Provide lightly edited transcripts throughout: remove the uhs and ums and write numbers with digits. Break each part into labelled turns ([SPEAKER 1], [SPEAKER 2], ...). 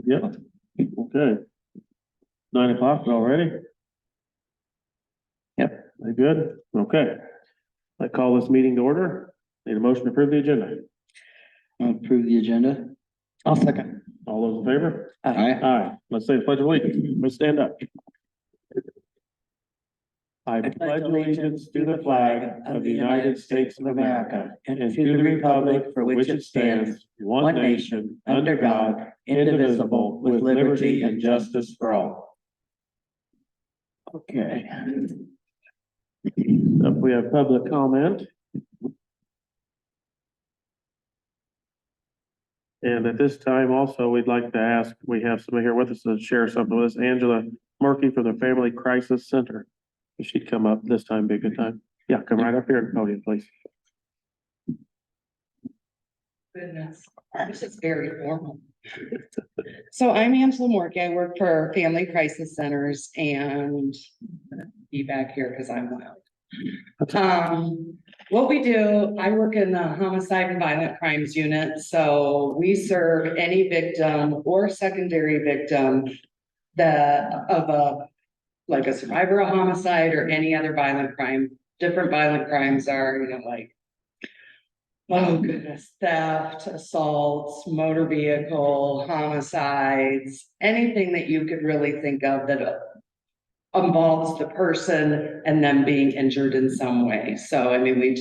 [SPEAKER 1] Yeah, okay. 9 o'clock already?
[SPEAKER 2] Yep.
[SPEAKER 1] Are good? Okay. I call this meeting to order. Need a motion to approve the agenda.
[SPEAKER 2] I'll approve the agenda. I'll second.
[SPEAKER 1] All those in favor?
[SPEAKER 2] Aye.
[SPEAKER 1] Aye. Let's say the pledge of allegiance. Let's stand up. I pledge allegiance to the flag of the United States of America and to the republic for which it stands, one nation, under God, indivisible, with liberty and justice for all.
[SPEAKER 2] Okay.
[SPEAKER 1] Up we have public comment. And at this time also, we'd like to ask, we have somebody here with us to share something with us, Angela Murphy from the Family Crisis Center. If she'd come up this time, be a good time. Yeah, come right up here and podium, please.
[SPEAKER 3] Goodness, this is very formal. So I'm Angela Morky. I work for Family Crisis Centers and be back here because I'm loud. What we do, I work in the homicide and violent crimes unit. So we serve any victim or secondary victim like a survivor of homicide or any other violent crime. Different violent crimes are, like, oh goodness, theft, assaults, motor vehicle, homicides, anything that you could really think of that involves the person and them being injured in some way. So, I mean, we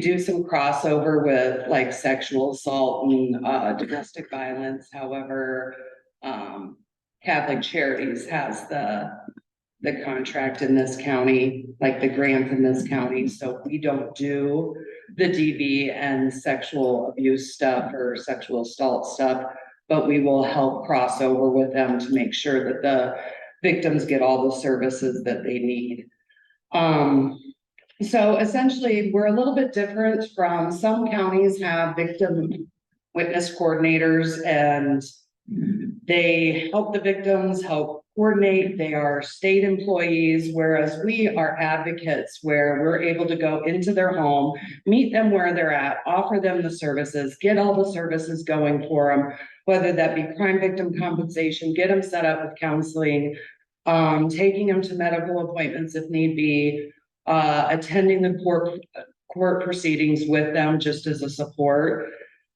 [SPEAKER 3] do some crossover with like sexual assault and domestic violence. However, Catholic Charities has the contract in this county, like the grant in this county. So we don't do the DV and sexual abuse stuff or sexual assault stuff, but we will help cross over with them to make sure that the victims get all the services that they need. So essentially, we're a little bit different from some counties have victim witness coordinators and they help the victims, help coordinate. They are state employees, whereas we are advocates where we're able to go into their home, meet them where they're at, offer them the services, get all the services going for them, whether that be crime victim compensation, get them set up with counseling, taking them to medical appointments if need be, attending the court proceedings with them just as a support.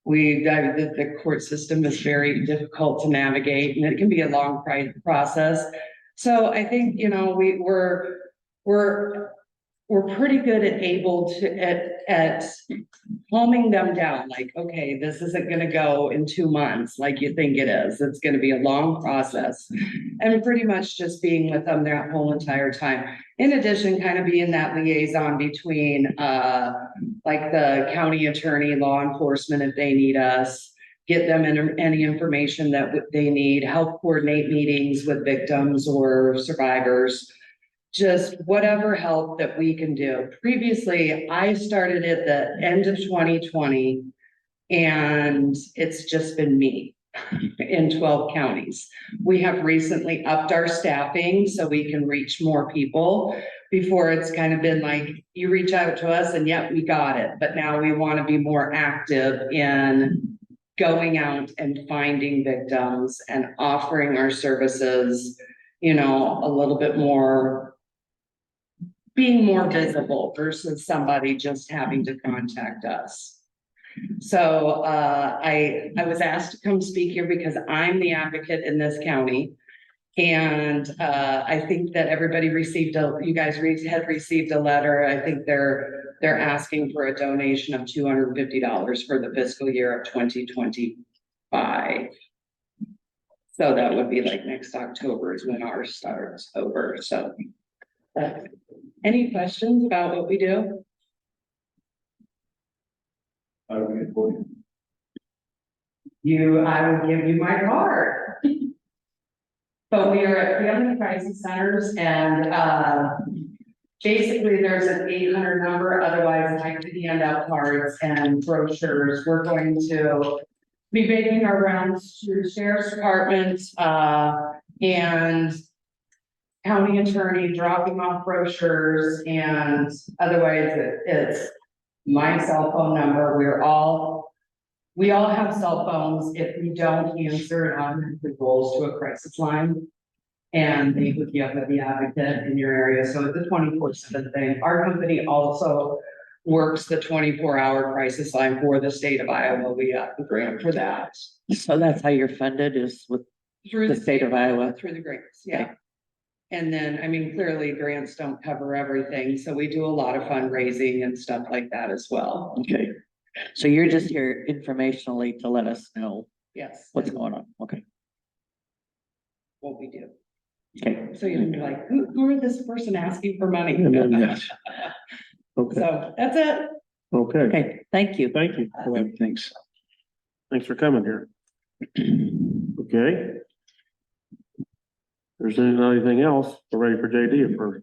[SPEAKER 3] The court system is very difficult to navigate and it can be a long process. So I think, we're pretty good at able to at calming them down. Like, okay, this isn't going to go in 2 months like you think it is. It's going to be a long process, and pretty much just being with them that whole entire time. In addition, kind of being that liaison between like the county attorney, law enforcement, if they need us, get them any information that they need, help coordinate meetings with victims or survivors. Just whatever help that we can do. Previously, I started at the end of 2020, and it's just been me in 12 counties. We have recently upped our staffing so we can reach more people. Before it's kind of been like, you reach out to us and yep, we got it. But now we want to be more active in going out and finding victims and offering our services, a little bit more, being more visible versus somebody just having to contact us. So I was asked to come speak here because I'm the advocate in this county. And I think that everybody you guys had received a letter. I think they're asking for a donation of $250 for the fiscal year of 2025. So that would be like next October is when ours starts over. So any questions about what we do?
[SPEAKER 1] I will
[SPEAKER 3] give you my card. So we are at Family Crisis Centers, and basically there's an 800 number. Otherwise, I could hand out cards and brochures. We're going to be making our rounds to the sheriff's department and county attorney, dropping off brochures, and otherwise it's my cell phone number. We're all We all have cell phones. If you don't answer it on, it goes to a crisis line. And they hook you up with the advocate in your area, so it's a 24/7 thing. Our company also works the 24-hour crisis line for the state of Iowa. We got the grant for that.
[SPEAKER 1] So that's how you're funded is with
[SPEAKER 3] Through
[SPEAKER 1] the state of Iowa.
[SPEAKER 3] Through the grants, yeah. And then, I mean, clearly grants don't cover everything, so we do a lot of fundraising and stuff like that as well.
[SPEAKER 1] Okay. So you're just here informationally to let us know
[SPEAKER 3] Yes,
[SPEAKER 1] what's going on. Okay.
[SPEAKER 3] what we do.
[SPEAKER 1] Okay.
[SPEAKER 3] So you'll be like, who are this person asking for money?
[SPEAKER 1] And then, yes. Okay,
[SPEAKER 3] So that's it.
[SPEAKER 1] okay. Okay, thank you.
[SPEAKER 4] Thank you.
[SPEAKER 2] Thanks.
[SPEAKER 4] Thanks for coming here. Okay. There's anything else, we're ready for JD for.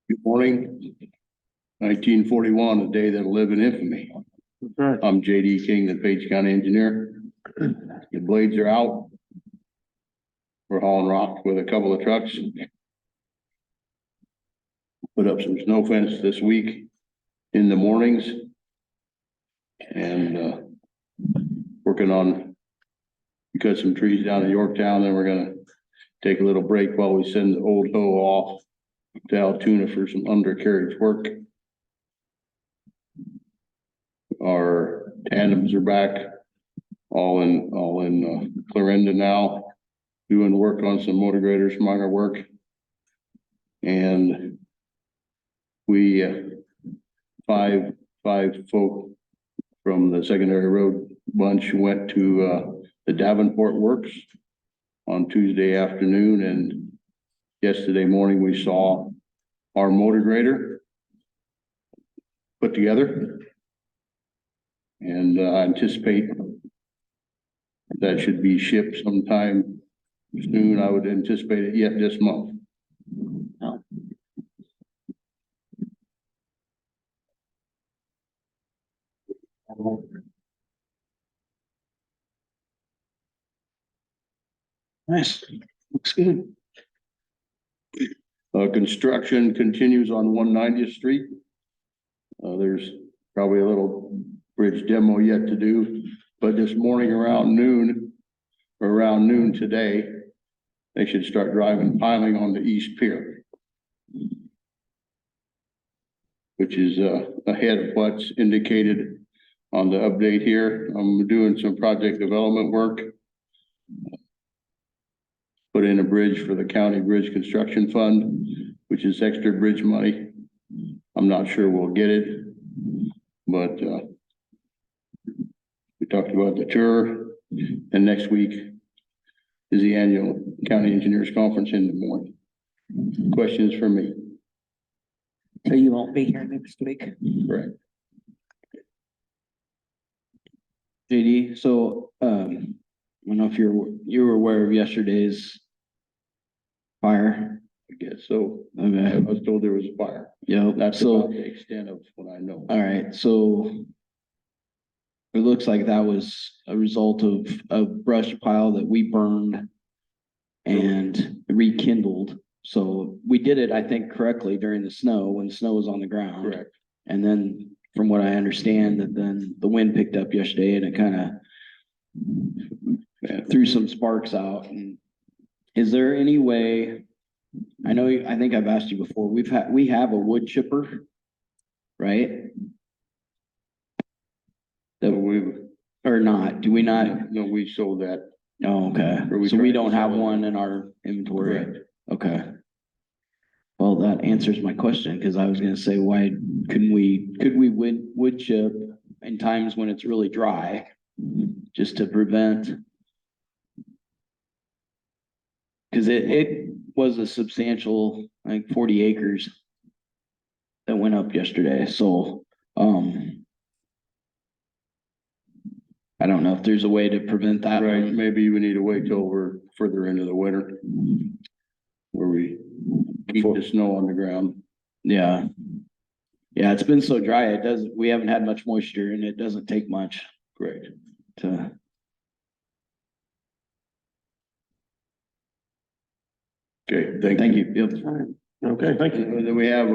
[SPEAKER 5] Good morning. 1941, a day that'll live in infamy.
[SPEAKER 4] Right.
[SPEAKER 5] I'm JD King, the Page County engineer. The blades are out. We're hauling rock with a couple of trucks. Put up some snow fence this week in the mornings. And working on, we cut some trees down in Yorktown, then we're gonna take a little break while we send the old hoe off to Altoona for some undercarriage work. Our tandems are back, all in Clarinda now, doing work on some motor graders, minor work. And we, five folk from the secondary road bunch went to the Davenport Works on Tuesday afternoon, and yesterday morning we saw our motor grader put together. And I anticipate that should be shipped sometime soon. I would anticipate it yet this month.
[SPEAKER 1] Oh.
[SPEAKER 2] Nice. Looks good.
[SPEAKER 5] Construction continues on 190th Street. There's probably a little bridge demo yet to do, but this morning around noon today, they should start driving piling on the East Pier, which is ahead of what's indicated on the update here. I'm doing some project development work. Put in a bridge for the county bridge construction fund, which is extra bridge money. I'm not sure we'll get it, but we talked about the tour, and next week is the annual county engineers conference in Des Moines. Questions for me?
[SPEAKER 1] So you won't be here next week?
[SPEAKER 5] Correct.
[SPEAKER 2] JD, so, I don't know if you were aware of yesterday's fire.
[SPEAKER 5] I guess so. I
[SPEAKER 2] Okay.
[SPEAKER 5] was told there was a fire.
[SPEAKER 2] Yeah,
[SPEAKER 5] That's
[SPEAKER 2] so,
[SPEAKER 5] about the extent of what I know.
[SPEAKER 2] all right, so it looks like that was a result of a brush pile that we burned and rekindled. So we did it, I think, correctly during the snow, when the snow was on the ground.
[SPEAKER 5] Correct.
[SPEAKER 2] And then, from what I understand, that then the wind picked up yesterday and it kind of threw some sparks out. And is there any way, I know, I think I've asked you before, we have a wood chipper, right?
[SPEAKER 5] So
[SPEAKER 2] That
[SPEAKER 5] we,
[SPEAKER 2] or not, do we not?
[SPEAKER 5] no, we sold that.
[SPEAKER 2] Oh, okay,
[SPEAKER 5] Or we
[SPEAKER 2] so we
[SPEAKER 5] tried to
[SPEAKER 2] don't have
[SPEAKER 5] sell it.
[SPEAKER 2] one in our inventory?
[SPEAKER 5] Correct.
[SPEAKER 2] Okay. Well, that answers my question, because I was gonna say, why could we wood chip in times when it's really dry? Just to prevent. Cause it was a substantial, like 40 acres. That went up yesterday, so, I don't know if there's a way to prevent that.
[SPEAKER 5] Right,
[SPEAKER 2] from-
[SPEAKER 5] maybe we need to wait till we're further into the winter. Where we keep the snow on the ground.
[SPEAKER 2] Yeah. Yeah, it's been so dry. It doesn't, we haven't had much moisture and it doesn't take much
[SPEAKER 5] Great.
[SPEAKER 2] to.
[SPEAKER 5] Okay,
[SPEAKER 2] Thank you. Yep.
[SPEAKER 4] Okay, thank you.
[SPEAKER 5] And then we have,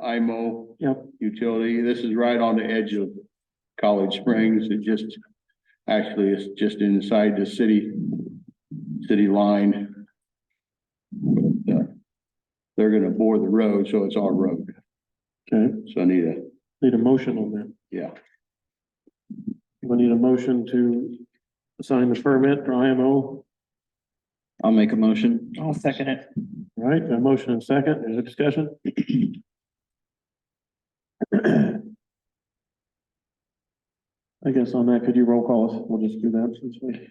[SPEAKER 5] IMO
[SPEAKER 4] Yep.
[SPEAKER 5] utility. This is right on the edge of College Springs. It just, actually, it's just inside the city line. But, they're gonna bore the road, so it's our road.
[SPEAKER 4] Okay,
[SPEAKER 5] So I
[SPEAKER 4] need a motion on that.
[SPEAKER 5] yeah,
[SPEAKER 4] We need a motion to assign the permit for IMO.
[SPEAKER 2] I'll make a motion.
[SPEAKER 3] I'll second it.
[SPEAKER 4] All right, a motion and second. There's a discussion. I guess on that, could you roll call us? We'll just do that since we.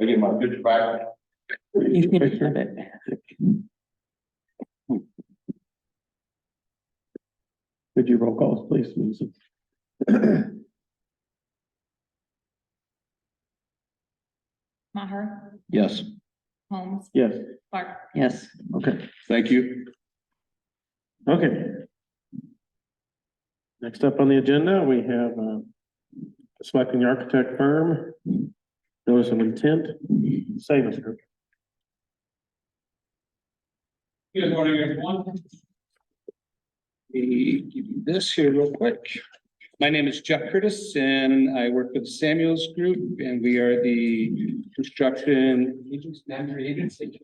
[SPEAKER 5] I get my pitch back.
[SPEAKER 3] You can have it.
[SPEAKER 4] Could you roll call us, please, Susan?
[SPEAKER 6] Maher,
[SPEAKER 2] Yes.
[SPEAKER 6] Holmes,
[SPEAKER 4] Yes,
[SPEAKER 6] Clark.
[SPEAKER 3] Yes.
[SPEAKER 4] okay,
[SPEAKER 5] Thank you.
[SPEAKER 4] okay. Next up on the agenda, we have, selecting the architect firm. Notice of intent, Savings Group.
[SPEAKER 7] Good morning, everyone. Let me give you this here real quick. My name is Jeff Curtis and I work with Samuels Group and we are the construction agents, manager agency.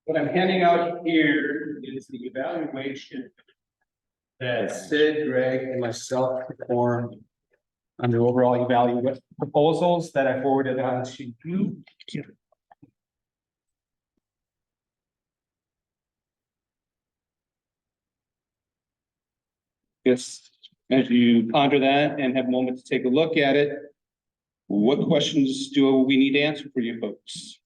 [SPEAKER 7] What I'm handing out here is the evaluation that Sid, Greg, and myself performed on the overall evaluation proposals that I forwarded on to you. Yes, as you ponder that and have a moment to take a look at it, what questions do we need to answer for you folks?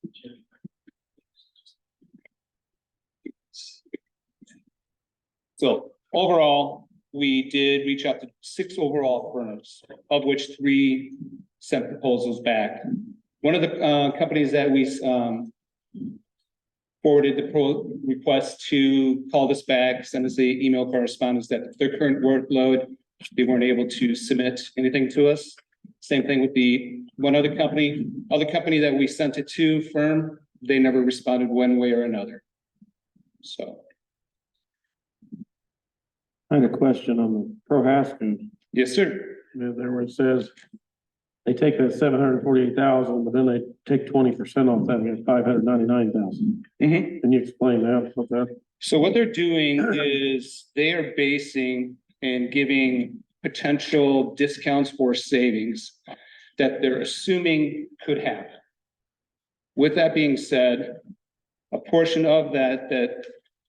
[SPEAKER 7] So overall, we did reach out to 6 overall firms, of which 3 sent proposals back. One of the companies that we forwarded the request to called us back, send us the email correspondence that their current workload, they weren't able to submit anything to us. Same thing with the other company that we sent it to firm, they never responded one way or another. So,
[SPEAKER 4] I had a question on the Prohaska,
[SPEAKER 7] yes, sir.
[SPEAKER 4] there where it says they take that 748,000, but then they take 20% off that, and get 599,000.
[SPEAKER 7] Mhm.
[SPEAKER 4] Can you explain that, what that?
[SPEAKER 7] So what they're doing is they are basing and giving potential discounts or savings that they're assuming could happen. With that being said, a portion of that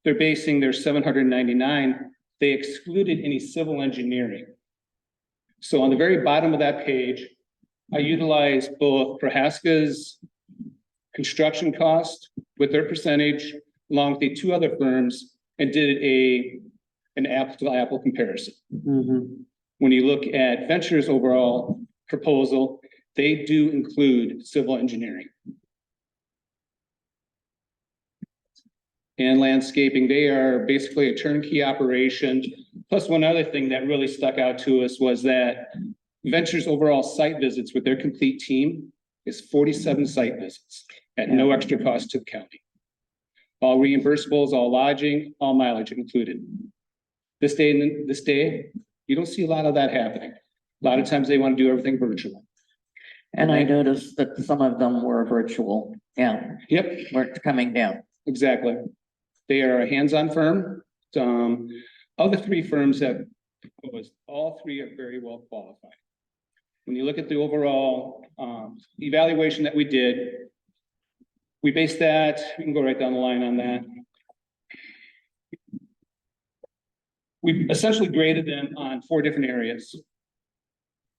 [SPEAKER 7] they're basing their 799, they excluded any civil engineering. So on the very bottom of that page, I utilized both Prohaska's construction cost with their percentage along with the 2 other firms and did an apple to apple comparison.
[SPEAKER 4] Mhm.
[SPEAKER 7] When you look at Venture's overall proposal, they do include civil engineering. And landscaping, they are basically a turnkey operation. Plus, one other thing that really stuck out to us was that Venture's overall site visits with their complete team is 47 site visits at no extra cost to the county. All reimbursables, all lodging, all mileage included. This day, you don't see a lot of that happening. A lot of times they want to do everything virtual.
[SPEAKER 3] And I noticed that some of them were virtual,
[SPEAKER 7] Yep,
[SPEAKER 3] weren't coming down.
[SPEAKER 7] exactly. They are a hands-on firm. Of the 3 firms that proposed, all 3 are very well qualified. When you look at the overall evaluation that we did, we based that, we can go right down the line on that. We essentially graded them on 4 different areas.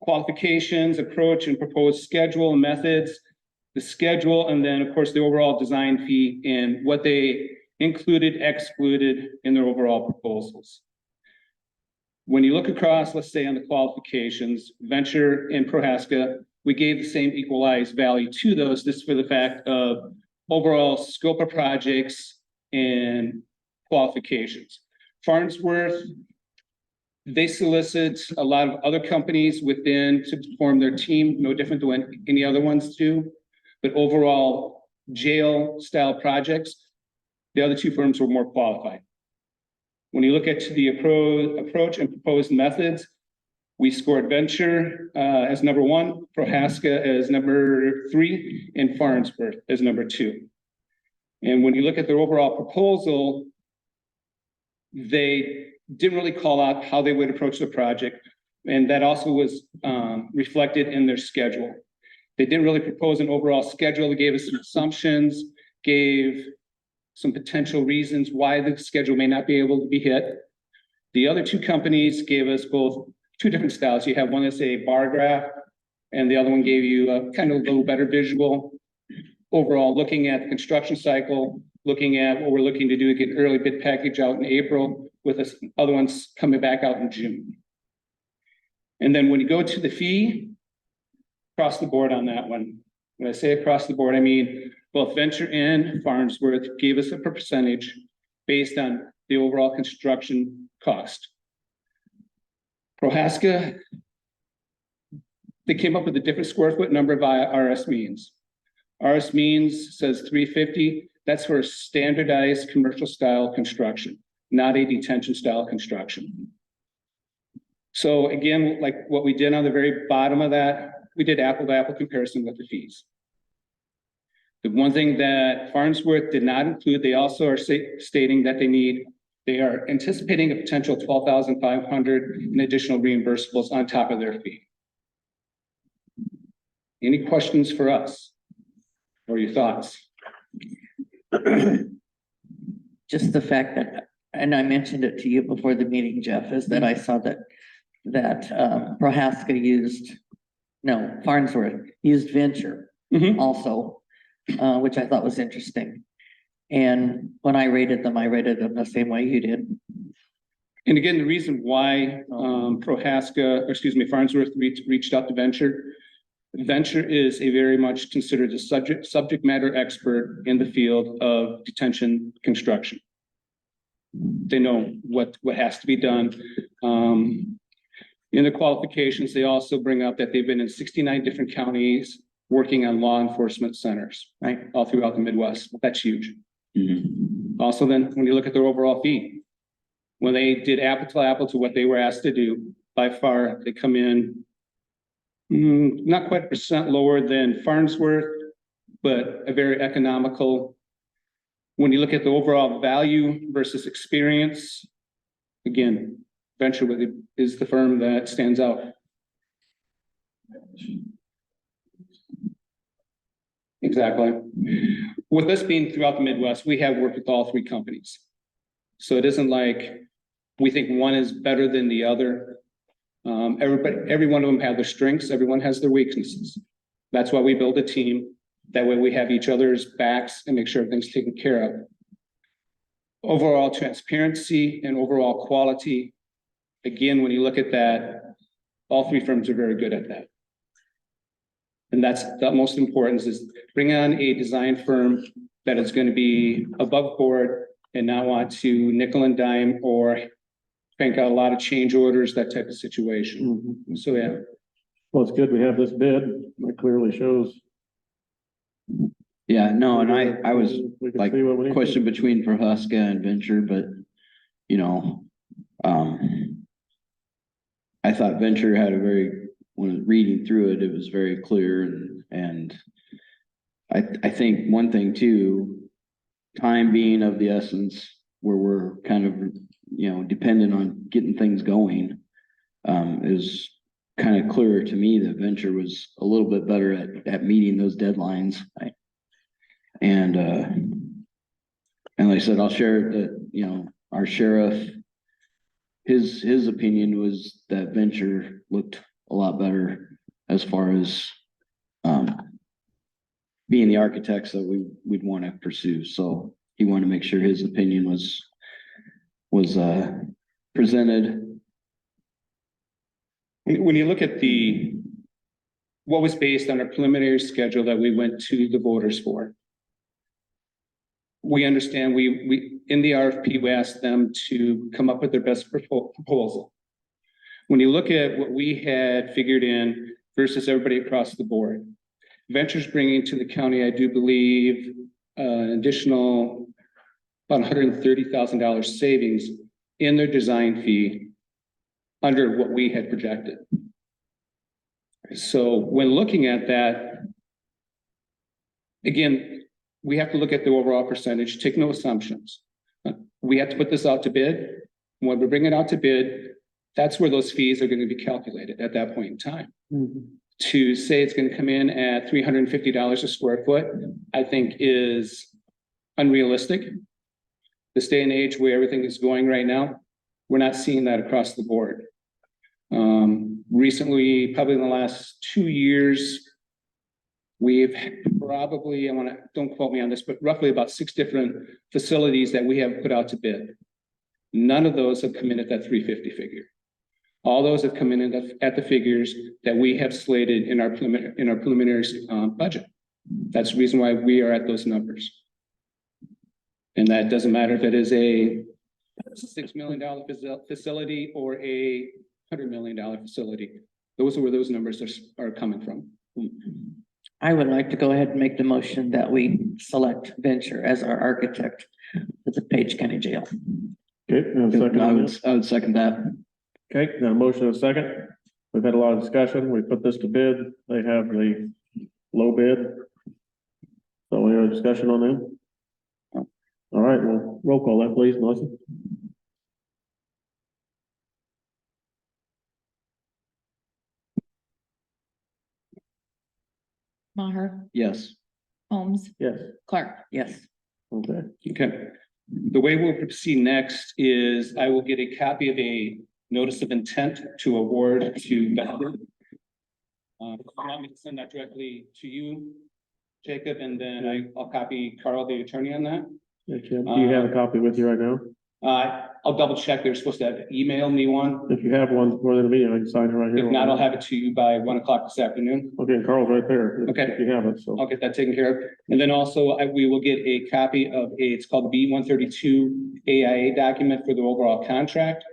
[SPEAKER 7] Qualifications, approach, and proposed schedule and methods, the schedule, and then, of course, the overall design fee and what they included, excluded in their overall proposals. When you look across, let's say on the qualifications, Venture and Prohaska we gave the same equalized value to those, just for the fact of overall scope of projects and qualifications. Farnsworth, they solicit a lot of other companies within to form their team, no different than what any other ones do. But overall, jail style projects, the other two firms were more qualified. When you look at the approach and proposed methods, we scored Venture as number 1, Prohaska as number 3, and Farnsworth as number 2. And when you look at their overall proposal, they didn't really call out how they would approach the project. And that also was reflected in their schedule. They didn't really propose an overall schedule. They gave us some assumptions, gave some potential reasons why the schedule may not be able to be hit. The other two companies gave us both two different styles. You have one that's a bar graph, and the other one gave you a kind of a little better visual. Overall, looking at the construction cycle, looking at what we're looking to do to get an early bid package out in April, with the other ones coming back out in June. And then when you go to the fee, across the board on that one. When I say across the board, I mean both Venture and Farnsworth gave us a percentage based on the overall construction cost. Prohaska, they came up with a different square foot number via RS means. RS means says 350. That's for a standardized commercial style construction, not a detention style construction. So again, like what we did on the very bottom of that, we did apple to apple comparison with the fees. The one thing that Farnsworth did not include, they also are stating that they are anticipating a potential $12,500 in additional reimbursables on top of their fee. Any questions for us or your thoughts?
[SPEAKER 1] Just the fact that, and I mentioned it to you before the meeting, Jeff, is that I saw that Prohaska Farnsworth used Venture also, which I thought was interesting. And when I rated them the same way you did.
[SPEAKER 7] And again, the reason why Farnsworth reached out to Venture. Venture is a very much considered a subject matter expert in the field of detention construction. They know what has to be done. In the qualifications, they also bring up that they've been in 69 different counties working on law enforcement centers, right? All throughout the Midwest. That's huge. Also, then when you look at their overall fee, when they did apple to what they were asked to do, by far they come in not quite 1% lower than Farnsworth, but a very economical. When you look at the overall value versus experience, again, Venture is the firm that stands out. Exactly. With us being throughout the Midwest, we have worked with all three companies. So it isn't like we think one is better than the other. Every one of them have their strengths. Everyone has their weaknesses. That's why we build a team. That way we have each other's backs and make sure everything's taken care of. Overall transparency and overall quality. Again, when you look at that, all three firms are very good at that. And that's the most important is bring on a design firm that is going to be above board and not want to nickel and dime or crank out a lot of change orders, that type of situation. So, yeah.
[SPEAKER 4] Well, it's good we have this bid. It clearly shows.
[SPEAKER 2] Yeah, no, and I was
[SPEAKER 4] We can
[SPEAKER 2] like
[SPEAKER 4] see what we need.
[SPEAKER 2] question between Prohaska and Venture, but I thought Venture had when reading through it, it was very clear and I think one thing too, time being of the essence, where we're kind of dependent on getting things going, is kind of clearer to me that Venture was a little bit better at meeting those deadlines. And like I said, I'll share that, our sheriff, his opinion was that Venture looked a lot better as far as being the architects that we'd want to pursue. So he wanted to make sure his opinion was presented.
[SPEAKER 7] When you look at the what was based on a preliminary schedule that we went to the voters for. We understand in the RFP, we asked them to come up with their best proposal. When you look at what we had figured in versus everybody across the board, Venture's bringing to the county, I do believe, an additional about $130,000 savings in their design fee under what we had projected. So when looking at that, again, we have to look at the overall percentage, take no assumptions. We have to put this out to bid. When we bring it out to bid, that's where those fees are going to be calculated at that point in time. To say it's going to come in at $350 a square foot, I think is unrealistic. This day and age where everything is going right now, we're not seeing that across the board. Recently, probably in the last 2 years, we've probably, don't quote me on this, but roughly about 6 different facilities that we have put out to bid. None of those have come in at that 350 figure. All those have come in at the figures that we have slated in our preliminary budget. That's the reason why we are at those numbers. And that doesn't matter if it is a $6 million facility or a $100 million facility. Those are where those numbers are coming from.
[SPEAKER 1] I would like to go ahead and make the motion that we select Venture as our architect at the Page County Jail.
[SPEAKER 4] Okay, now second
[SPEAKER 2] I
[SPEAKER 4] on
[SPEAKER 2] would,
[SPEAKER 4] this.
[SPEAKER 2] I would second that.
[SPEAKER 4] Okay, now motion and a second. We've had a lot of discussion. We put this to bid. They have the low bid. So any other discussion on them? All right, well, roll call that please, Melissa.
[SPEAKER 6] Maher,
[SPEAKER 2] Yes.
[SPEAKER 6] Holmes,
[SPEAKER 4] Yes,
[SPEAKER 6] Clark.
[SPEAKER 1] Yes.
[SPEAKER 4] okay.
[SPEAKER 7] Okay. The way we'll proceed next is I will get a copy of a notice of intent to award to Venture. If you want me to send that directly to you, Jacob, and then I'll copy Carl, the attorney, on that.
[SPEAKER 4] Yeah, Jim, do you have a copy with you right now?
[SPEAKER 7] I'll double check. They're supposed to have emailed me one.
[SPEAKER 4] If you have one before the meeting, I can sign it right here.
[SPEAKER 7] If not, I'll have it to you by 1 o'clock this afternoon.
[SPEAKER 4] Okay, Carl's right there.
[SPEAKER 7] Okay.
[SPEAKER 4] If you have it, so.
[SPEAKER 7] I'll get that taken care of. And then also we will get a copy of it's called the B-132 AIA document for the overall contract.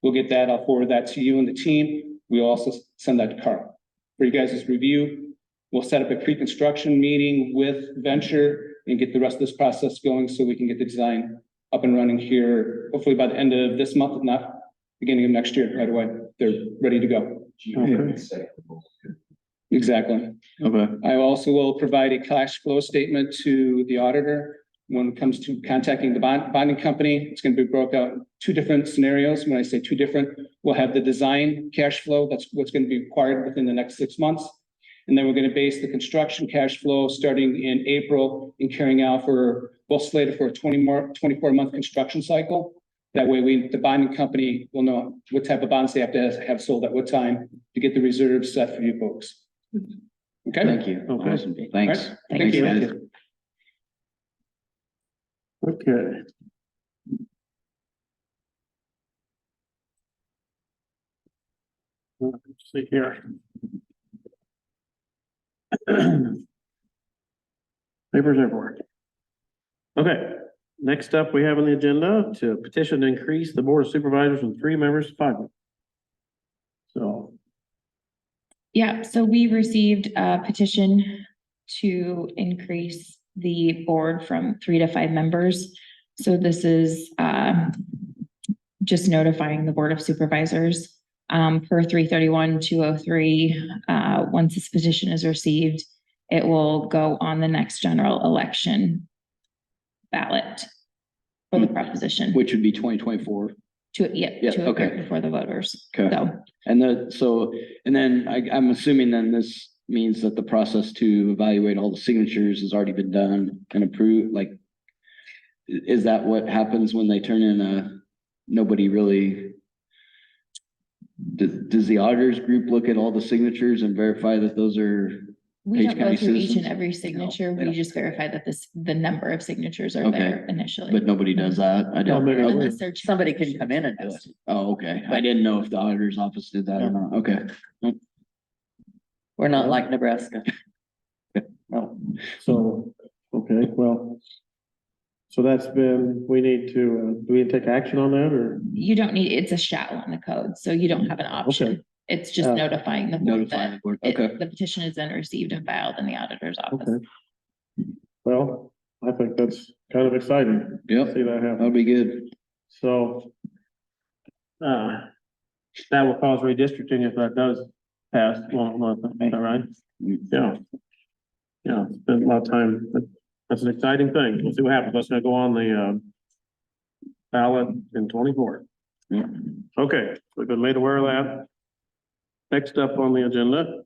[SPEAKER 7] We'll get that. I'll forward that to you and the team. We'll also send that to Carl for you guys' review. We'll set up a pre-construction meeting with Venture and get the rest of this process going so we can get the design up and running here, hopefully by the end of this month, if not beginning of next year, right away. They're ready to go.
[SPEAKER 4] Okay.
[SPEAKER 7] Exactly.
[SPEAKER 2] Okay.
[SPEAKER 7] I also will provide a cash flow statement to the auditor when it comes to contacting the bonding company. It's going to be broke out in 2 different scenarios. When I say 2 different, we'll have the design cash flow. That's what's going to be required within the next 6 months. And then we're going to base the construction cash flow starting in April and carrying out for, we'll slate it for a 24-month construction cycle. That way the bonding company will know what type of bonds they have to have sold at what time to get the reserves set for you folks. Okay?
[SPEAKER 2] Thank you.
[SPEAKER 4] Okay.
[SPEAKER 2] Awesome. Thanks.
[SPEAKER 7] All right.
[SPEAKER 2] Thanks,
[SPEAKER 7] you.
[SPEAKER 2] guys.
[SPEAKER 4] Okay. Let's see here. Papers everywhere. Okay, next up, we have on the agenda to petition to increase the Board of Supervisors from 3 members to 5. So,
[SPEAKER 6] Yeah, so we received a petition to increase the board from 3 to 5 members. So this is just notifying the Board of Supervisors per 331-203. Once this petition is received, it will go on the next general election ballot for the proposition
[SPEAKER 2] Which would be 2024.
[SPEAKER 6] to
[SPEAKER 2] Yeah,
[SPEAKER 6] to
[SPEAKER 2] okay.
[SPEAKER 6] appear before the voters.
[SPEAKER 2] Okay.
[SPEAKER 6] So
[SPEAKER 2] And then I'm assuming then this means that the process to evaluate all the signatures has already been done and approved, like, is that what happens when they turn in nobody really? Does the auditors group look at all the signatures and verify that those are,
[SPEAKER 6] we
[SPEAKER 2] Page
[SPEAKER 6] don't go
[SPEAKER 2] County
[SPEAKER 6] through each and
[SPEAKER 2] citizens?
[SPEAKER 6] every signature.
[SPEAKER 2] they
[SPEAKER 6] We
[SPEAKER 2] don't.
[SPEAKER 6] just verify that the number of signatures are
[SPEAKER 2] Okay.
[SPEAKER 6] there initially.
[SPEAKER 2] but nobody does that? I don't.
[SPEAKER 4] maybe-
[SPEAKER 2] Okay.
[SPEAKER 6] Unless they're
[SPEAKER 1] Somebody can come in and do it.
[SPEAKER 2] Oh, okay. I didn't know if the auditor's office did that or not. Okay.
[SPEAKER 1] We're not like Nebraska.
[SPEAKER 4] Oh, so, okay, well. So that's been, we need to, do we take action on that or?
[SPEAKER 6] You don't need, it's a shall in the code, so you don't have an
[SPEAKER 4] Okay.
[SPEAKER 6] option. It's just
[SPEAKER 4] Uh,
[SPEAKER 6] notifying the board
[SPEAKER 2] Notifying
[SPEAKER 6] that
[SPEAKER 2] the board, okay.
[SPEAKER 6] the petition is then received and filed in the auditor's office.
[SPEAKER 4] Okay. Well, I think that's kind of exciting. to
[SPEAKER 2] Yep,
[SPEAKER 4] See that happen.
[SPEAKER 2] that'll be good.
[SPEAKER 4] So. That will cause redistricting if that does pass, well, is that right? Yeah. Yeah, it's been a lot of time, but that's an exciting thing. We'll see what happens. That's gonna go on the, ballot in 24.
[SPEAKER 2] Yeah.
[SPEAKER 4] Okay, we've been made aware of that. Next up on the agenda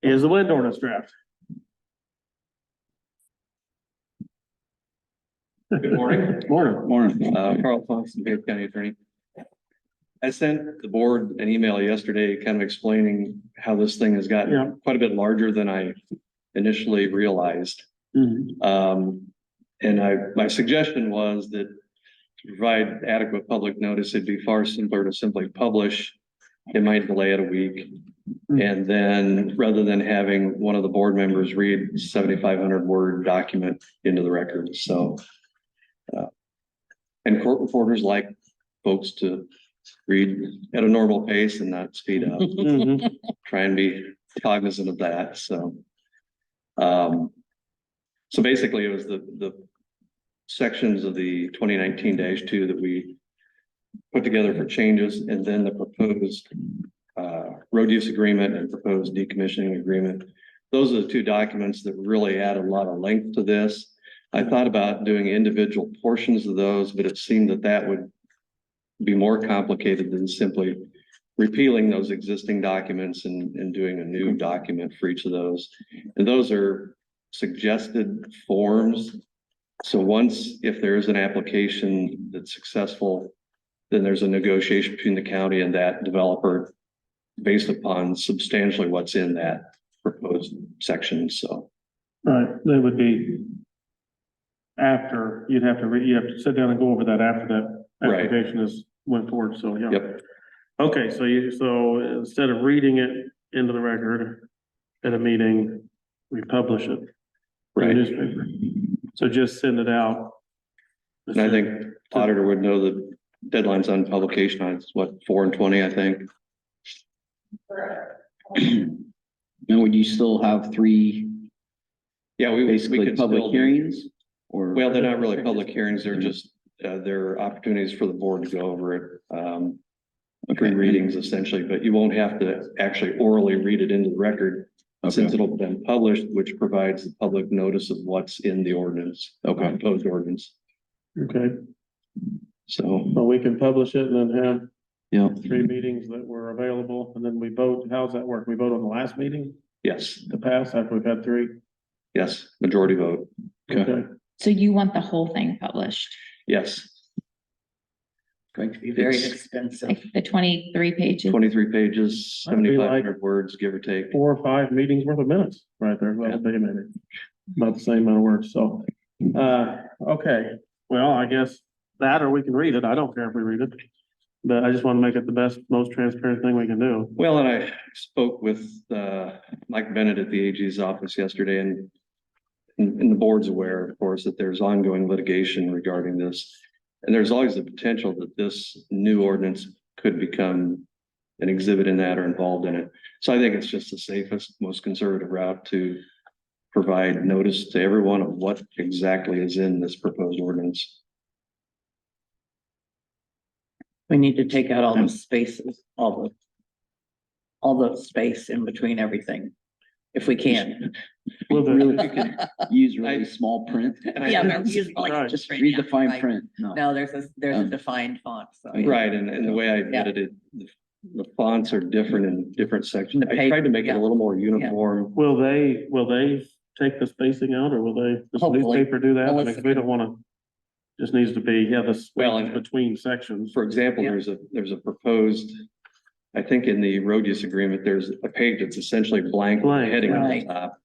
[SPEAKER 4] is the wind ordinance draft.
[SPEAKER 8] Good morning.
[SPEAKER 4] Morning.
[SPEAKER 2] Morning.
[SPEAKER 8] Carl Thompson, Fayette County Attorney. I sent the board an email yesterday kind of explaining how this thing has
[SPEAKER 4] Yeah.
[SPEAKER 8] gotten quite a bit larger than I initially realized.
[SPEAKER 4] Mhm.
[SPEAKER 8] And my suggestion was that to provide adequate public notice, it'd be far simpler to simply publish. It might delay it a week. And then rather than having one of the board members read 7,500 word document into the record, so. And court reporters like folks to read at a normal pace and not speed up.
[SPEAKER 4] Mhm.
[SPEAKER 8] Try and be cognizant of that, so. So basically it was the sections of the 2019-2 that we put together for changes and then the proposed road use agreement and proposed decommissioning agreement. Those are the two documents that really add a lot of length to this. I thought about doing individual portions of those, but it seemed that that would be more complicated than simply repealing those existing documents and doing a new document for each of those. And those are suggested forms. So once, if there is an application that's successful, then there's a negotiation between the county and that developer based upon substantially what's in that proposed section, so.
[SPEAKER 4] Right, that would be after, you have to sit down and go over that after that
[SPEAKER 8] Right.
[SPEAKER 4] application is went forward, so, yeah.
[SPEAKER 8] Yep.
[SPEAKER 4] Okay, so instead of reading it into the record at a meeting, we publish it. in the
[SPEAKER 8] Right.
[SPEAKER 4] newspaper. So just send it out.
[SPEAKER 8] And I think auditor would know the deadlines on publication on it's what, 4 and 20, I think.
[SPEAKER 2] And would you still have three
[SPEAKER 8] Yeah, we
[SPEAKER 2] basically
[SPEAKER 8] could
[SPEAKER 2] public
[SPEAKER 8] still do-
[SPEAKER 2] hearings? Or?
[SPEAKER 8] Well, they're not really public hearings. They're just, they're opportunities for the board to go over it. Three
[SPEAKER 2] Okay.
[SPEAKER 8] readings essentially, but you won't have to actually orally read it into the record since
[SPEAKER 2] Okay,
[SPEAKER 8] it'll been published, which provides the public notice of what's in the ordinance.
[SPEAKER 2] Okay.
[SPEAKER 8] Proposed ordinance.
[SPEAKER 4] Okay,
[SPEAKER 8] So,
[SPEAKER 4] well, we can publish it and then have
[SPEAKER 2] yeah,
[SPEAKER 4] 3 meetings that were available, and then we vote. How's that work? We vote on the last meeting
[SPEAKER 8] yes,
[SPEAKER 4] to pass after we've had 3?
[SPEAKER 8] yes, majority vote.
[SPEAKER 2] Okay.
[SPEAKER 6] So you want the whole thing published,
[SPEAKER 8] Yes,
[SPEAKER 1] Going to be very
[SPEAKER 8] It's-
[SPEAKER 1] expensive.
[SPEAKER 6] like the 23 pages?
[SPEAKER 8] 23 pages,
[SPEAKER 4] That'd be like-
[SPEAKER 8] 7,500 words, give or take.
[SPEAKER 4] 4 or 5 meetings worth of minutes right there. Well, they made it about the same amount of words, so. Okay, well, I guess that, or we can read it. I don't care if we read it. But I just want to make it the best, most transparent thing we can do.
[SPEAKER 8] Well, and I spoke with Mike Bennett at the AG's office yesterday and the board's aware, of course, that there's ongoing litigation regarding this. And there's always the potential that this new ordinance could become an exhibit in that or involved in it. So I think it's just the safest, most conservative route to provide notice to everyone of what exactly is in this proposed ordinance.
[SPEAKER 1] We need to take out all the spaces, all the space in between everything, if we can.
[SPEAKER 4] Well, the-
[SPEAKER 2] Really, you can use really small print,
[SPEAKER 1] Yeah, but use like
[SPEAKER 4] Right.
[SPEAKER 1] just.
[SPEAKER 2] read the fine
[SPEAKER 1] Right.
[SPEAKER 2] print, no.
[SPEAKER 1] No, there's a defined font, so.
[SPEAKER 8] Right, and the way I
[SPEAKER 1] Yeah.
[SPEAKER 8] did it, the fonts are different in different sections.
[SPEAKER 1] The
[SPEAKER 8] I tried to make it
[SPEAKER 1] yeah.
[SPEAKER 8] a little more uniform.
[SPEAKER 4] Will they take the spacing out, or will they, does the
[SPEAKER 1] Hopefully.
[SPEAKER 4] newspaper do that?
[SPEAKER 1] Melissa
[SPEAKER 4] Because we don't want to, just needs to be, yeah, the
[SPEAKER 8] Well,
[SPEAKER 4] space
[SPEAKER 8] and-
[SPEAKER 4] between sections.
[SPEAKER 8] For example,
[SPEAKER 1] Yeah.
[SPEAKER 8] there's a proposed, I think in the road use agreement, there's a page that's essentially blank, with a
[SPEAKER 4] Blank,
[SPEAKER 8] heading on the
[SPEAKER 1] right.
[SPEAKER 8] top.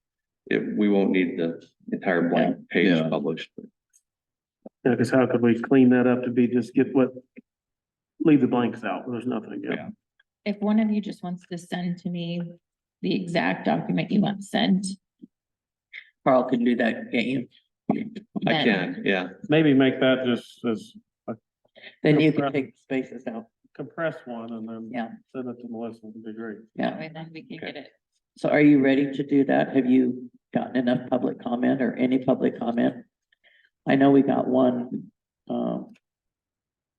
[SPEAKER 8] We won't need the entire blank page
[SPEAKER 2] Yeah.
[SPEAKER 8] published.
[SPEAKER 4] Yeah, because how could we clean that up to be, just get what, leave the blanks out, there's nothing, yeah.
[SPEAKER 8] Yeah.
[SPEAKER 6] If one of you just wants to send to me the exact document you want sent.
[SPEAKER 1] Carl can do that, can't you?
[SPEAKER 8] I
[SPEAKER 6] then-
[SPEAKER 8] can, yeah.
[SPEAKER 4] Maybe make that just as
[SPEAKER 1] Then you can take the spaces out.
[SPEAKER 4] compress one and then
[SPEAKER 1] Yeah.
[SPEAKER 4] send it to Melissa, would be great.
[SPEAKER 6] That way then we can get it.
[SPEAKER 1] So are you ready to do that? Have you gotten enough public comment or any public comment? I know we got one,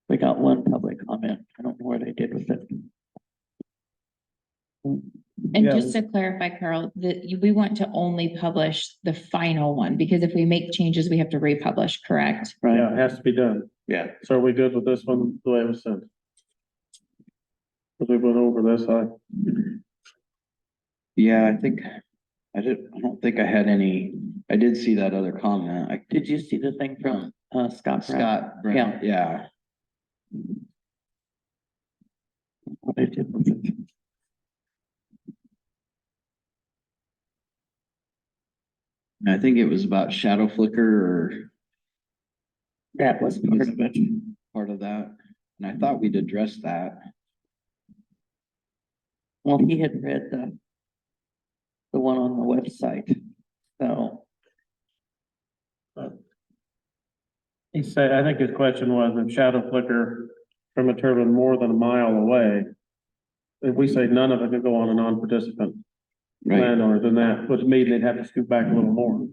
[SPEAKER 1] public comment. I don't know what I did with it.
[SPEAKER 6] And
[SPEAKER 4] Yeah.
[SPEAKER 6] just to clarify, Carl, that we want to only publish the final one, because if we make changes, we have to republish, correct?
[SPEAKER 4] Yeah,
[SPEAKER 1] Right,
[SPEAKER 4] it has to be done.
[SPEAKER 8] Yeah,
[SPEAKER 4] So are we good with this one, the way it was sent? Cause we went over this,
[SPEAKER 2] Yeah, I don't think I had any, I did see that other comment.
[SPEAKER 1] did you see the thing from, Scott Brown?
[SPEAKER 2] Scott, Brown, yeah.
[SPEAKER 1] What I did with it.
[SPEAKER 2] I think it was about shadow flicker or
[SPEAKER 1] That was part of it.
[SPEAKER 2] part of that. And I thought we'd addressed that.
[SPEAKER 1] Well, he had read the one on the website, so.
[SPEAKER 4] he said, I think his question was if shadow flicker from a turbine more than a mile away. If we say none of it could go on a non-participant
[SPEAKER 2] Right,
[SPEAKER 4] landowner, then that would mean they'd have to scoot back a little more.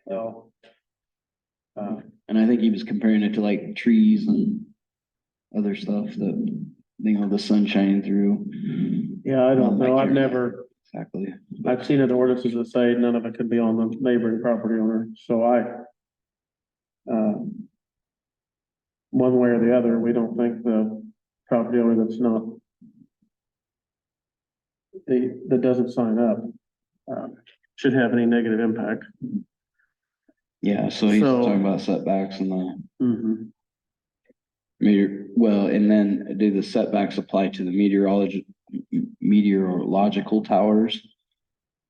[SPEAKER 4] So.
[SPEAKER 2] and I think he was comparing it to like trees and other stuff that, the sun shining through.
[SPEAKER 4] Yeah, I don't know. I've
[SPEAKER 2] Like your-
[SPEAKER 4] never,
[SPEAKER 2] Exactly.
[SPEAKER 4] I've seen it ordinances that say none of it could be on the neighboring property owner, so one way or the other, we don't think the property owner that's not that doesn't sign up, should have any negative impact.
[SPEAKER 2] Yeah, so he's
[SPEAKER 4] So-
[SPEAKER 2] talking about setbacks and the
[SPEAKER 4] Mhm.
[SPEAKER 2] well, and then do the setbacks apply to the meteorological towers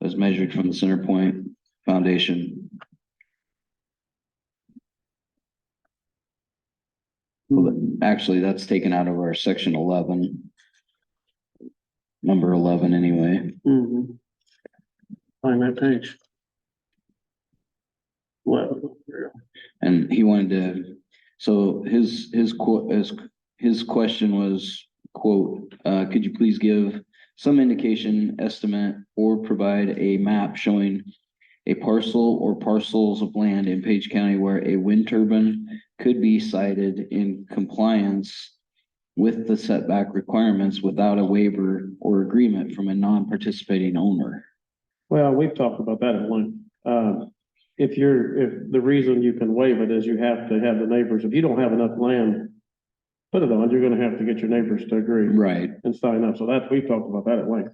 [SPEAKER 2] as measured from the center point foundation? Well, actually, that's taken out of our section 11. Number 11 anyway.
[SPEAKER 4] Mhm. Find that page. Well,
[SPEAKER 2] And he wanted to, so his quote, his question was, quote, could you please give some indication, estimate, or provide a map showing a parcel or parcels of land in Page County where a wind turbine could be sited in compliance with the setback requirements without a waiver or agreement from a non-participating owner?
[SPEAKER 4] well, we've talked about that at length. If the reason you can waive it is you have to have the neighbors, if you don't have enough land, put it on, you're gonna have to get your neighbors to agree.
[SPEAKER 2] Right,
[SPEAKER 4] And sign up, so we've talked about that at length.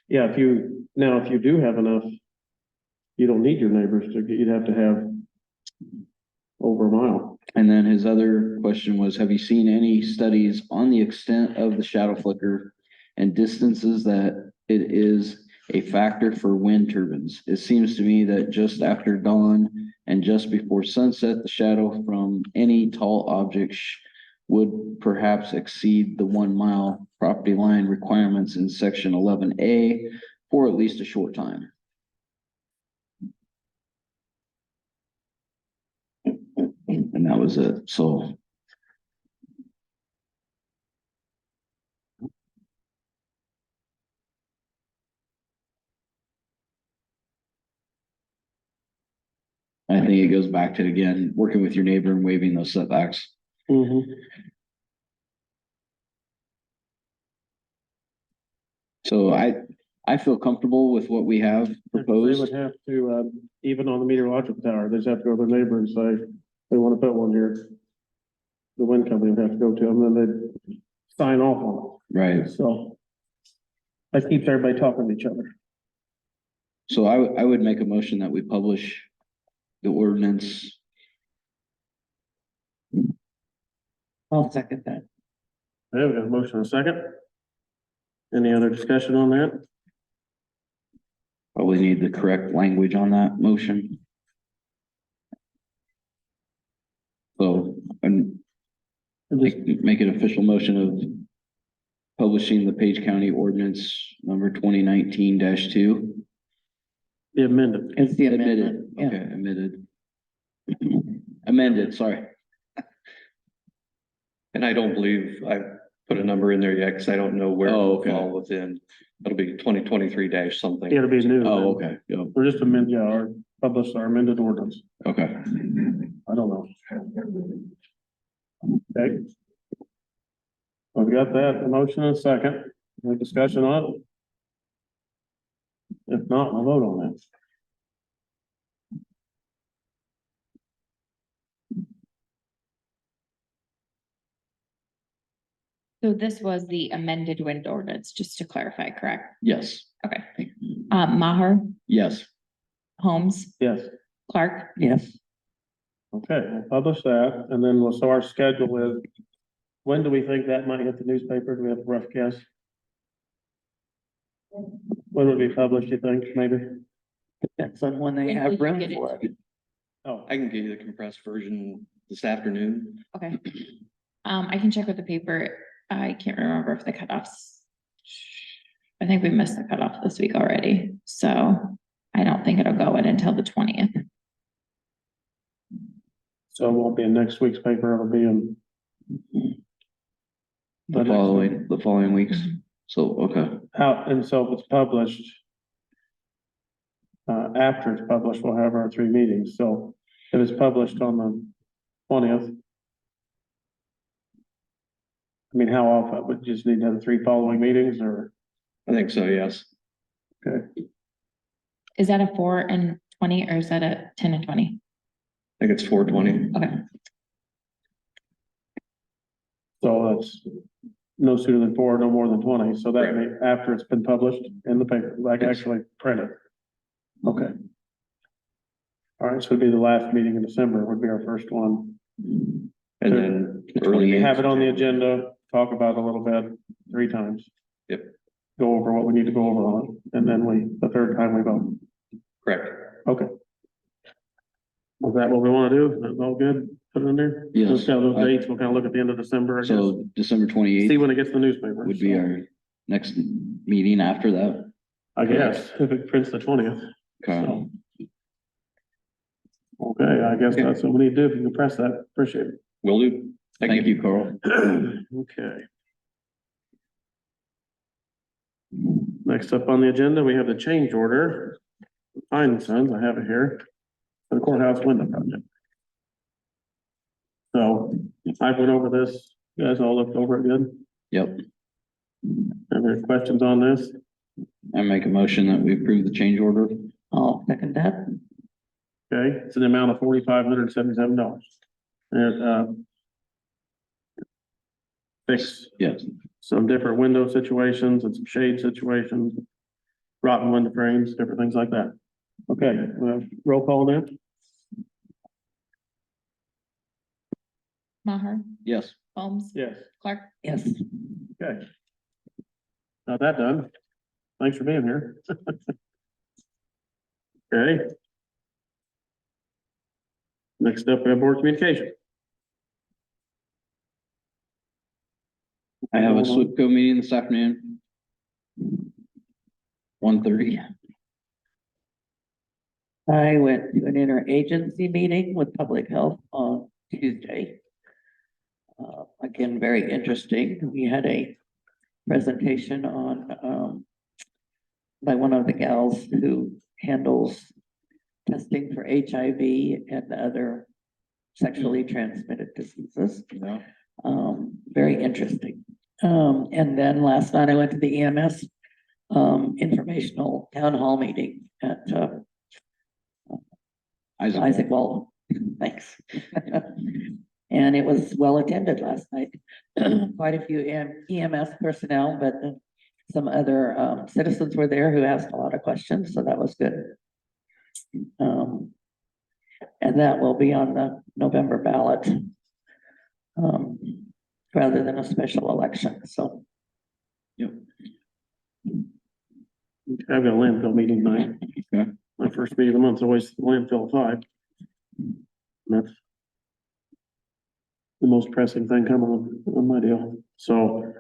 [SPEAKER 4] Yeah, if you do have enough, you don't need your neighbors you'd have to have over a mile.
[SPEAKER 2] and then his other question was, have you seen any studies on the extent of the shadow flicker and distances that it is a factor for wind turbines? It seems to me that just after dawn and just before sunset, the shadow from any tall object would perhaps exceed the 1 mile property line requirements in section 11A for at least a short time. And that was it, so. I think it goes back to, again, working with your neighbor and waiving those setbacks. So I feel comfortable with what we have
[SPEAKER 4] They
[SPEAKER 2] proposed.
[SPEAKER 4] would have to, even on the meteorological tower, they just have to go to their neighbor and say, they wanna put one here. The wind company would have to go to them, and then they'd sign off on
[SPEAKER 2] Right,
[SPEAKER 4] it, so. That keeps everybody talking to each other.
[SPEAKER 2] so I would make a motion that we publish the ordinance.
[SPEAKER 1] I'll second that.
[SPEAKER 4] Okay, we got a motion and a second. Any other discussion on that?
[SPEAKER 2] Probably need the correct language on that motion. So, and make an official motion publishing the Page County ordinance number 2019-2.
[SPEAKER 1] The amendment.
[SPEAKER 3] It's the
[SPEAKER 2] Admitted,
[SPEAKER 3] amendment, yeah.
[SPEAKER 2] okay, admitted. Amended, sorry.
[SPEAKER 8] And I don't believe I put a number in there yet, because I don't know where
[SPEAKER 2] Oh,
[SPEAKER 8] it'll
[SPEAKER 2] okay.
[SPEAKER 8] fall within. It'll be 2023 something.
[SPEAKER 4] It'll be new.
[SPEAKER 2] Oh, okay, yeah,
[SPEAKER 4] We're just amend, yeah, our publish our amended ordinance.
[SPEAKER 2] okay.
[SPEAKER 4] I don't know. Okay. We've got that, a motion and a second. Any discussion on it? If not, we'll vote on that.
[SPEAKER 6] So this was the amended wind ordinance, just to clarify, correct?
[SPEAKER 2] Yes,
[SPEAKER 6] Okay. Maher,
[SPEAKER 2] yes,
[SPEAKER 6] Holmes,
[SPEAKER 4] Yes.
[SPEAKER 6] Clark,
[SPEAKER 3] Yes.
[SPEAKER 4] Okay, we'll publish that, and then we'll, so our schedule is, when do we think that might hit the newspaper? Do we have a rough guess? When would it be published, you think, maybe?
[SPEAKER 3] Depends on when they
[SPEAKER 6] When
[SPEAKER 3] have
[SPEAKER 6] did you
[SPEAKER 3] room
[SPEAKER 6] get it?
[SPEAKER 3] for it.
[SPEAKER 4] Oh,
[SPEAKER 8] I can give you the compressed version this afternoon.
[SPEAKER 6] okay. I can check with the paper. I can't remember if the cutoffs. I think we missed the cutoff this week already, so I don't think it'll go in until the 20th.
[SPEAKER 4] so it won't be in next week's paper, it'll be in.
[SPEAKER 2] the following weeks, so, okay,
[SPEAKER 4] How, and so if it's published. After it's published, we'll have our 3 meetings, so if it's published on the 20th. I mean, how often, would you just need to have the 3 following meetings, or,
[SPEAKER 8] I think so, yes.
[SPEAKER 4] okay,
[SPEAKER 6] Is that a 4 and 20 or is that a 10 and 20?
[SPEAKER 8] I think it's 420.
[SPEAKER 6] Okay,
[SPEAKER 4] so that's. No sooner than 4, no more than 20, so that may, after it's been published in the paper, like
[SPEAKER 8] Yes.
[SPEAKER 4] actually printed. Okay. All right, so it'd be the last meeting in December would be our first one.
[SPEAKER 8] And then early.
[SPEAKER 4] We have it on the agenda, talk about it a little bit, 3 times.
[SPEAKER 8] Yep.
[SPEAKER 4] Go over what we need to go over on, it, and then the 3rd time we vote.
[SPEAKER 8] Correct.
[SPEAKER 4] Okay. Is that what we want to do? Is that all good? Put it in there?
[SPEAKER 2] Yes.
[SPEAKER 4] Let's have those dates. We'll kind of look at the end of December, I guess.
[SPEAKER 2] so December
[SPEAKER 4] See
[SPEAKER 2] 28th
[SPEAKER 4] when it gets to the newspaper.
[SPEAKER 2] would be
[SPEAKER 4] so,
[SPEAKER 2] our next meeting after that.
[SPEAKER 4] I guess, if it prints the 20th.
[SPEAKER 2] Okay,
[SPEAKER 4] So. Okay, I guess that's what we need to do. If you can press that, appreciate it.
[SPEAKER 8] Will do.
[SPEAKER 2] thank you, Carl.
[SPEAKER 4] Okay. Next up on the agenda, we have the change order. Fine and Sons, I have it here. For the courthouse window project. So I went over this. You guys all looked over it good?
[SPEAKER 2] Yep,
[SPEAKER 4] Are there questions on this?
[SPEAKER 2] I make a motion that we approve the change order.
[SPEAKER 3] I'll second that.
[SPEAKER 4] Okay, it's an amount of $4,577. There's fix
[SPEAKER 2] Yes,
[SPEAKER 4] some different window situations and some shade situations. Rotten window frames, different things like that. Okay, roll call then?
[SPEAKER 6] Maher,
[SPEAKER 2] yes,
[SPEAKER 6] Holmes,
[SPEAKER 4] Yes.
[SPEAKER 6] Clark,
[SPEAKER 3] Yes.
[SPEAKER 4] Okay. Got that done. Thanks for being here. Okay. Next up, we have board communication.
[SPEAKER 2] I have a SWIPCO meeting this afternoon. 1:30.
[SPEAKER 3] I went to an interagency meeting with public health on Tuesday. Again, very interesting. We had a presentation on, by one of the gals who handles testing for HIV and other sexually transmitted diseases.
[SPEAKER 2] Yeah.
[SPEAKER 3] Very interesting. And then last night I went to the EMS informational town hall meeting at Isaac Walton. Thanks. And it was well attended last night. Quite a few EMS personnel, but some other citizens were there who asked a lot of questions, so that was good. And that will be on the November ballot. Rather than a special election, so.
[SPEAKER 2] Yep.
[SPEAKER 4] I've got a landfill meeting tonight.
[SPEAKER 2] Okay.
[SPEAKER 4] My first meeting of the month is always landfill at 5. And that's the most pressing thing coming on my deal. So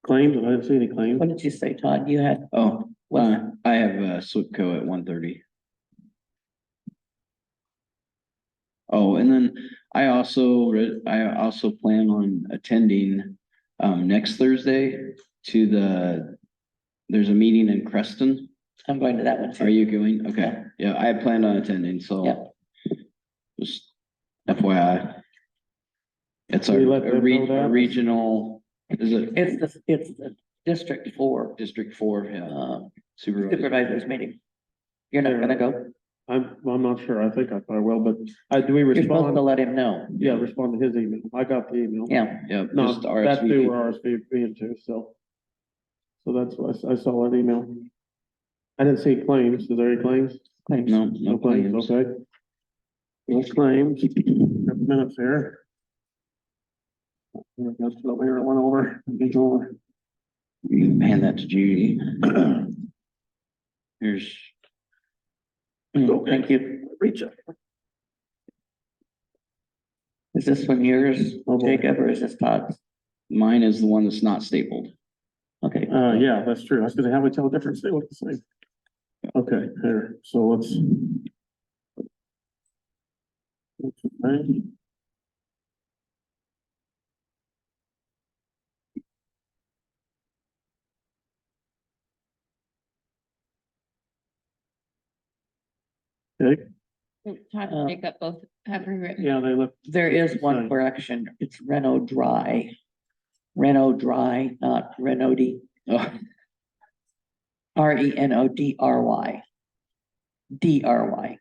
[SPEAKER 4] claims, and I didn't see any claims.
[SPEAKER 1] What did you say, Todd? You had,
[SPEAKER 2] Oh, I have Swipco at 1:30. Oh, and then I also plan on attending next Thursday to there's a meeting in Creston.
[SPEAKER 1] I'm going to that one
[SPEAKER 2] Are
[SPEAKER 1] too.
[SPEAKER 2] you going? Okay, yeah, I had planned on attending, so.
[SPEAKER 1] Yeah.
[SPEAKER 2] Just FYI. It's
[SPEAKER 4] We let them know
[SPEAKER 2] a
[SPEAKER 4] that?
[SPEAKER 2] regional, is it
[SPEAKER 1] It's the District 4
[SPEAKER 2] District 4, yeah, supervisor.
[SPEAKER 1] supervisors meeting. You're not gonna go?
[SPEAKER 4] I'm not sure. I think I probably will, but do we
[SPEAKER 1] You're supposed to
[SPEAKER 4] respond?
[SPEAKER 1] let him know.
[SPEAKER 4] Yeah, respond to his email. I got the email.
[SPEAKER 1] Yeah,
[SPEAKER 2] Yeah,
[SPEAKER 4] No,
[SPEAKER 2] just
[SPEAKER 4] that's who
[SPEAKER 2] RSVP.
[SPEAKER 4] we're RSVPing to, so. So that's what I saw that email. I didn't see claims. Is there any claims?
[SPEAKER 2] No claims.
[SPEAKER 4] Okay. No claims. Got minutes here. That's what we went over.
[SPEAKER 2] You can hand that to Judy. Here's,
[SPEAKER 1] thank you. Reach up. Is this one yours, Jacob, or is this Todd's?
[SPEAKER 2] mine is the one that's not stapled.
[SPEAKER 1] Okay.
[SPEAKER 4] Yeah, that's true. I was gonna say, how we tell the difference? They look the same. Okay, here, so let's. Okay. Okay,
[SPEAKER 6] Todd and Jacob both have rewritten.
[SPEAKER 4] yeah, they look,
[SPEAKER 1] There is one
[SPEAKER 4] Fine.
[SPEAKER 1] correction. It's Reno Dry. Reno Dry, not Renody.
[SPEAKER 2] Oh,
[SPEAKER 1] Renodry. DRY.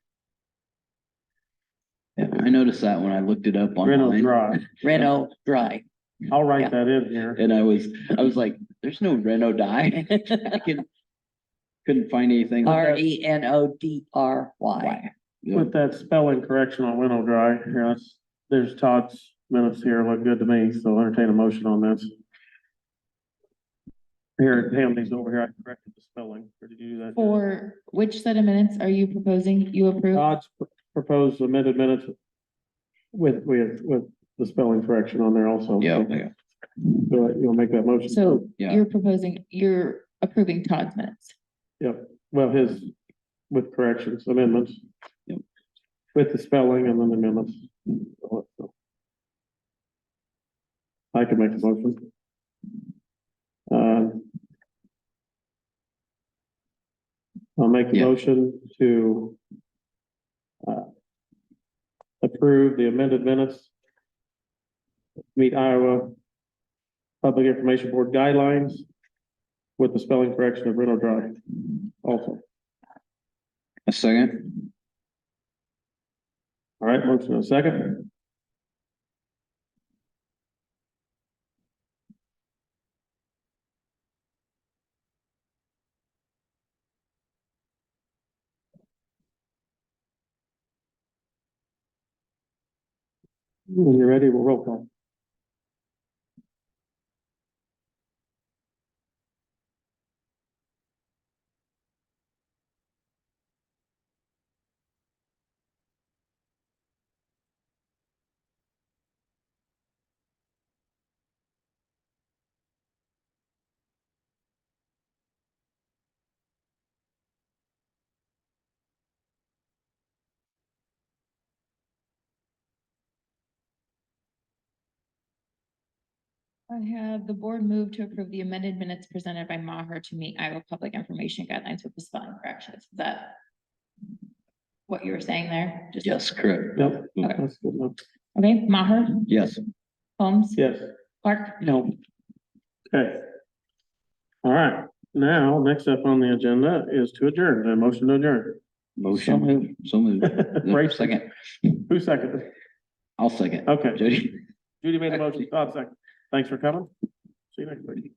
[SPEAKER 2] I noticed that when I looked it up
[SPEAKER 4] Reno
[SPEAKER 2] online.
[SPEAKER 4] Drive.
[SPEAKER 1] Reno Dry.
[SPEAKER 4] I'll
[SPEAKER 1] Yeah.
[SPEAKER 4] write that in here.
[SPEAKER 2] And I was like, there's no Reno dye. Couldn't find anything.
[SPEAKER 1] Renodry.
[SPEAKER 2] Yep.
[SPEAKER 4] With that spelling correction on Winnow Dry, here, there's Todd's minutes here, look good to me, so entertain a motion on this. Here, hand these over here, I corrected the spelling, or did you do that?
[SPEAKER 6] For which set of minutes are you proposing? You approve?
[SPEAKER 4] Todd's proposed amended minutes with the spelling correction on there also.
[SPEAKER 2] Yeah,
[SPEAKER 4] So,
[SPEAKER 2] yeah.
[SPEAKER 4] go ahead, you'll make that motion.
[SPEAKER 6] So
[SPEAKER 2] Yeah.
[SPEAKER 6] you're approving Todd's minutes.
[SPEAKER 4] Yep, well, with corrections, amendments.
[SPEAKER 2] Yep.
[SPEAKER 4] With the spelling and then the amendments. I can make a motion. I'll make the
[SPEAKER 2] Yeah.
[SPEAKER 4] motion to approve the amended minutes. Meet Iowa Public Information Board guidelines with the spelling correction of Reno Drive also.
[SPEAKER 2] A second?
[SPEAKER 4] All right, motion and a second. When you're ready, we'll roll call.
[SPEAKER 6] I have the board move to approve the amended minutes presented by Maher to meet Iowa Public Information Guidelines with the spelling corrections. Is that what you were saying there? Just-
[SPEAKER 2] Yes, correct.
[SPEAKER 4] Yep, that's good enough.
[SPEAKER 6] Okay, Maher,
[SPEAKER 2] Yes.
[SPEAKER 6] Holmes,
[SPEAKER 4] Yes,
[SPEAKER 6] Clark,
[SPEAKER 1] No,
[SPEAKER 4] okay. All right, now, next up on the agenda is to adjourn, a motion to adjourn.
[SPEAKER 2] Motion.
[SPEAKER 1] moved.
[SPEAKER 2] So moved.
[SPEAKER 4] Right.
[SPEAKER 2] Second.
[SPEAKER 4] Who seconded?
[SPEAKER 2] I'll second.
[SPEAKER 4] Okay,
[SPEAKER 2] Jody.
[SPEAKER 4] Judy made the motion, Todd second. Thanks for coming. See you next week.